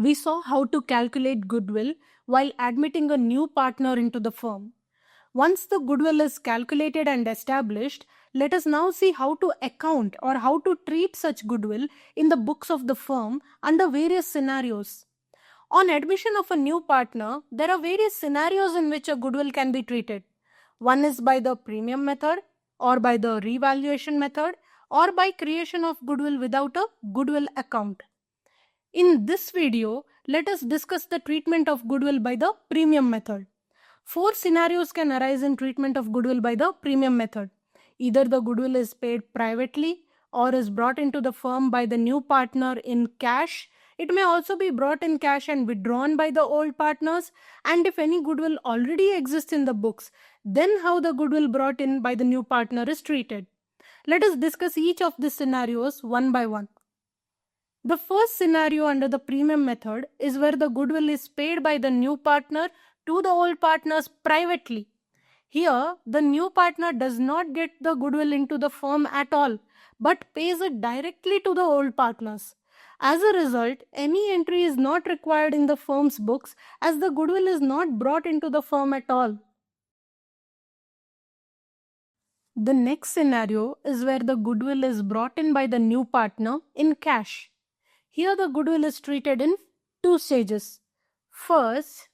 We saw how to calculate goodwill while admitting a new partner into the firm. Once the goodwill is calculated and established, let us now see how to account or how to treat such goodwill in the books of the firm under various scenarios. On admission of a new partner, there are various scenarios in which a goodwill can be treated. One is by the premium method, or by the revaluation method, or by creation of goodwill without a goodwill account. In this video, let us discuss the treatment of goodwill by the premium method. Four scenarios can arise in treatment of goodwill by the premium method. Either the goodwill is paid privately or is brought into the firm by the new partner in cash. It may also be brought in cash and withdrawn by the old partners. And if any goodwill already exists in the books, then how the goodwill brought in by the new partner is treated. Let us discuss each of these scenarios one by one. The first scenario under the premium method is where the goodwill is paid by the new partner to the old partners privately. Here, the new partner does not get the goodwill into the firm at all, but pays it directly to the old partners. As a result, any entry is not required in the firm's books as the goodwill is not brought into the firm at all. The next scenario is where the goodwill is brought in by the new partner in cash. Here the goodwill is treated in two stages. First,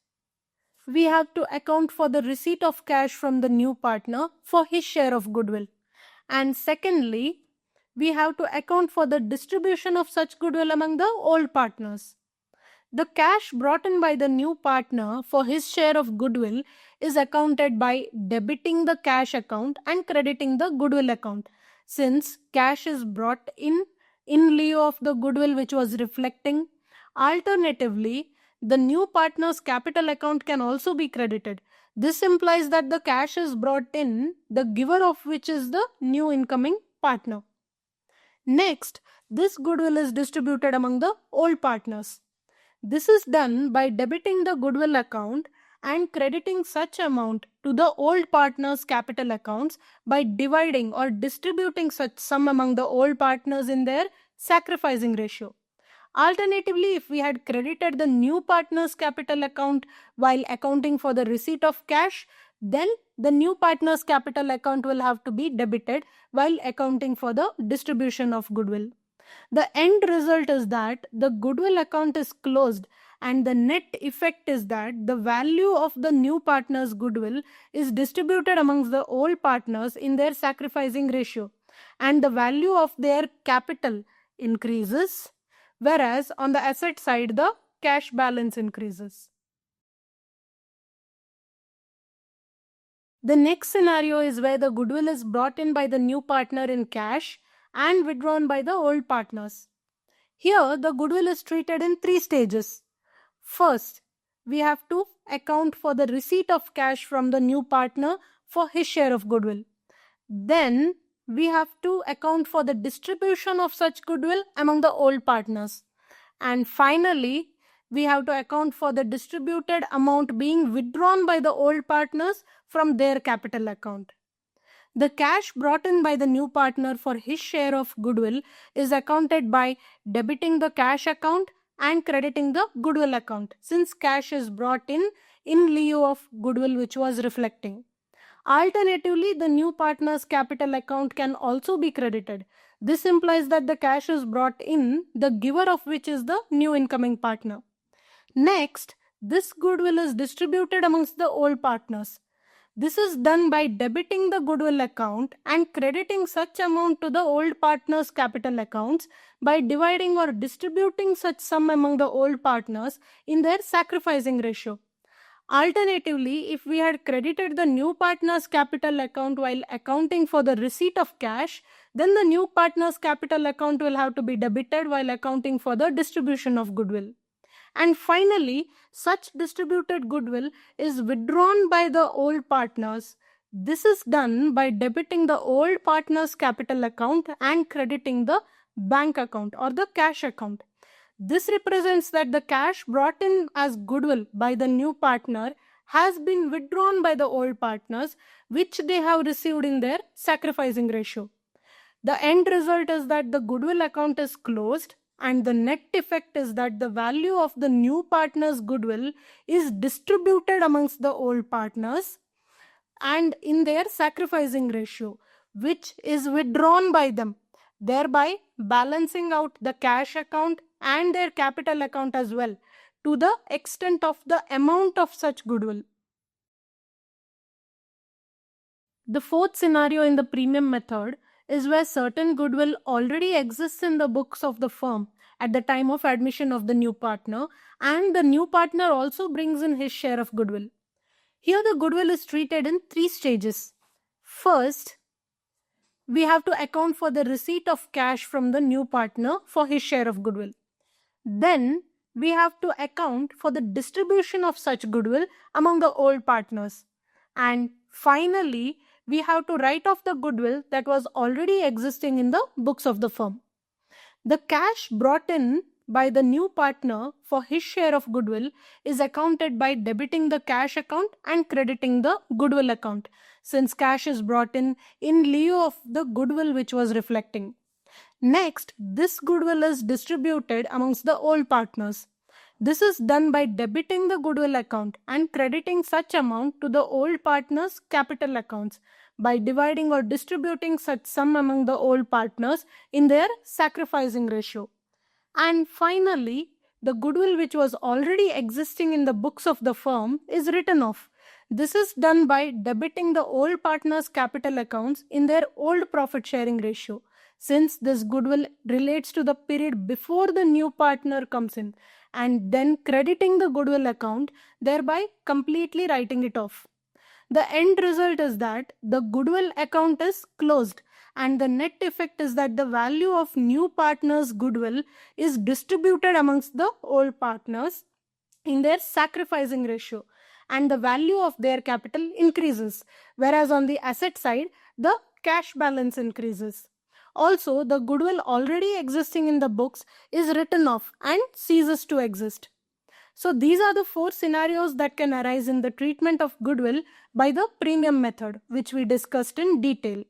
we have to account for the receipt of cash from the new partner for his share of goodwill. And secondly, we have to account for the distribution of such goodwill among the old partners. The cash brought in by the new partner for his share of goodwill is accounted by debiting the cash account and crediting the goodwill account. Since cash is brought in lieu of the goodwill which was reflecting. Alternatively, the new partner's capital account can also be credited. This implies that the cash is brought in, the giver of which is the new incoming partner. Next, this goodwill is distributed among the old partners. This is done by debiting the goodwill account and crediting such amount to the old partners' capital accounts by dividing or distributing such sum among the old partners in their sacrificing ratio. Alternatively, if we had credited the new partner's capital account while accounting for the receipt of cash, then the new partner's capital account will have to be debited while accounting for the distribution of goodwill. The end result is that the goodwill account is closed and the net effect is that the value of the new partner's goodwill is distributed amongst the old partners in their sacrificing ratio and the value of their capital increases, whereas on the asset side the cash balance increases. The next scenario is where the goodwill is brought in by the new partner in cash and withdrawn by the old partners. Here, the goodwill is treated in three stages. First, we have to account for the receipt of cash from the new partner for his share of goodwill. Then, we have to account for the distribution of such goodwill among the old partners. And finally, we have to account for the distributed amount being withdrawn by the old partners from their capital account. The cash brought in by the new partner for his share of goodwill is accounted by debiting the cash account and crediting the goodwill account, since cash is brought in lieu of goodwill which was reflecting. Alternatively, the new partner's capital account can also be credited. This implies that the cash is brought in, the giver of which is the new incoming partner. Next, this goodwill is distributed amongst the old partners. This is done by debiting the goodwill account and crediting such amount to the old partners' capital accounts by dividing or distributing such sum among the old partners in their sacrificing ratio. Alternatively, if we had credited the new partner's capital account while accounting for the receipt of cash, then the new partner's capital account will have to be debited while accounting for the distribution of goodwill. And finally, such distributed goodwill is withdrawn by the old partners. This is done by debiting the old partner's capital account and crediting the bank account or the cash account. This represents that the cash brought in as goodwill by the new partner has been withdrawn by the old partners, which they have received in their sacrificing ratio. The end result is that the goodwill account is closed and the net effect is that the value of the new partner's goodwill is distributed amongst the old partners and in their sacrificing ratio, which is withdrawn by them, thereby balancing out the cash account and their capital account as well to the extent of the amount of such goodwill. The fourth scenario in the premium method is where certain goodwill already exists in the books of the firm at the time of admission of the new partner, and the new partner also brings in his share of goodwill. Here the goodwill is treated in 3 stages. First, we have to account for the receipt of cash from the new partner for his share of goodwill. Then we have to account for the distribution of such goodwill among the old partners. And finally, we have to write off the goodwill that was already existing in the books of the firm. The cash brought in by the new partner for his share of goodwill is accounted by debiting the cash account and crediting the goodwill account, since cash is brought in lieu of the goodwill which was reflecting. Next, this goodwill is distributed amongst the old partners. This is done by debiting the goodwill account and crediting such amount to the old partners' capital accounts by dividing or distributing such sum among the old partners in their sacrificing ratio. And finally, the goodwill which was already existing in the books of the firm is written off. This is done by debiting the old partners' capital accounts in their old profit sharing ratio, since this goodwill relates to the period before the new partner comes in, and then crediting the goodwill account, thereby completely writing it off. The end result is that the goodwill account is closed, and the net effect is that the value of new partners' goodwill is distributed amongst the old partners in their sacrificing ratio, and the value of their capital increases, whereas on the asset side, the cash balance increases. Also, the goodwill already existing in the books is written off and ceases to exist. So these are the 4 scenarios that can arise in the treatment of goodwill by the premium method, which we discussed in detail.